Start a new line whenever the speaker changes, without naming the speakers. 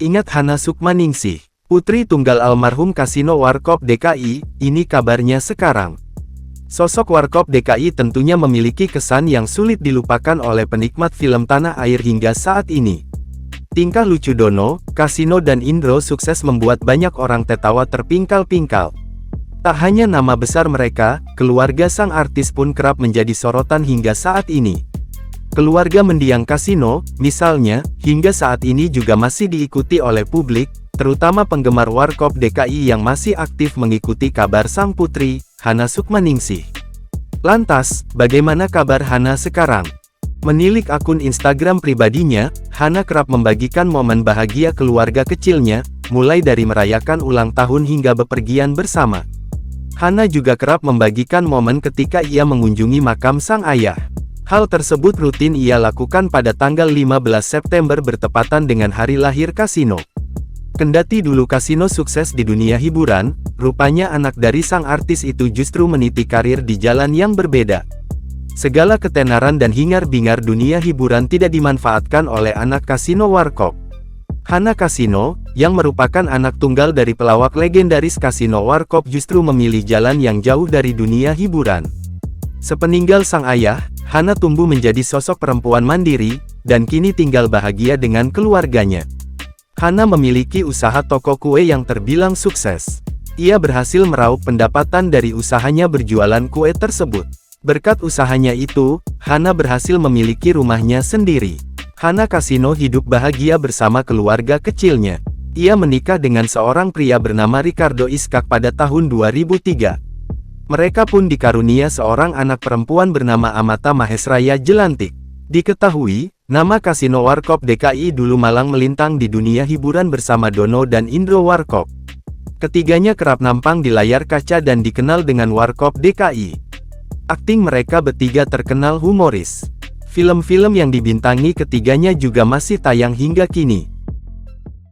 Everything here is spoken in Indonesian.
Ingat Hana Sukmaningsih, putri tunggal almarhum Kasino Warkop DKI, ini kabarnya sekarang. Sosok Warkop DKI tentunya memiliki kesan yang sulit dilupakan oleh penikmat film tanah air hingga saat ini. Tingkah lucu Dono, Kasino dan Indro sukses membuat banyak orang tertawa terpingkal-pingkal. Tak hanya nama besar mereka, keluarga sang artis pun kerap menjadi sorotan hingga saat ini. Keluarga mendiang Kasino, misalnya, hingga saat ini juga masih diikuti oleh publik, terutama penggemar Warkop DKI yang masih aktif mengikuti kabar sang putri, Hana Sukmaningsih. Lantas, bagaimana kabar Hana sekarang? Menilik akun Instagram pribadinya, Hana kerap membagikan momen bahagia keluarga kecilnya, mulai dari merayakan ulang tahun hingga bepergian bersama. Hana juga kerap membagikan momen ketika ia mengunjungi makam sang ayah. Hal tersebut rutin ia lakukan pada tanggal 15 September bertepatan dengan hari lahir Kasino. Kendati dulu Kasino sukses di dunia hiburan, rupanya anak dari sang artis itu justru meniti karir di jalan yang berbeda. Segala ketenaran dan hingar-bingar dunia hiburan tidak dimanfaatkan oleh anak Kasino Warkop. Hana Kasino, yang merupakan anak tunggal dari pelawak legendaris Kasino Warkop justru memilih jalan yang jauh dari dunia hiburan. Sepeninggal sang ayah, Hana tumbuh menjadi sosok perempuan mandiri, dan kini tinggal bahagia dengan keluarganya. Hana memiliki usaha toko kue yang terbilang sukses. Ia berhasil meraup pendapatan dari usahanya berjualan kue tersebut. Berkat usahanya itu, Hana berhasil memiliki rumahnya sendiri. Hana Kasino hidup bahagia bersama keluarga kecilnya. Ia menikah dengan seorang pria bernama Ricardo Iskak pada tahun 2003. Mereka pun dikarunia seorang anak perempuan bernama Amata Mahesraya Jelantik. Diketahui, nama Kasino Warkop DKI dulu malang melintang di dunia hiburan bersama Dono dan Indro Warkop. Ketiganya kerap nampang di layar kaca dan dikenal dengan Warkop DKI. Akting mereka bertiga terkenal humoris. Film-film yang dibintangi ketiganya juga masih tayang hingga kini.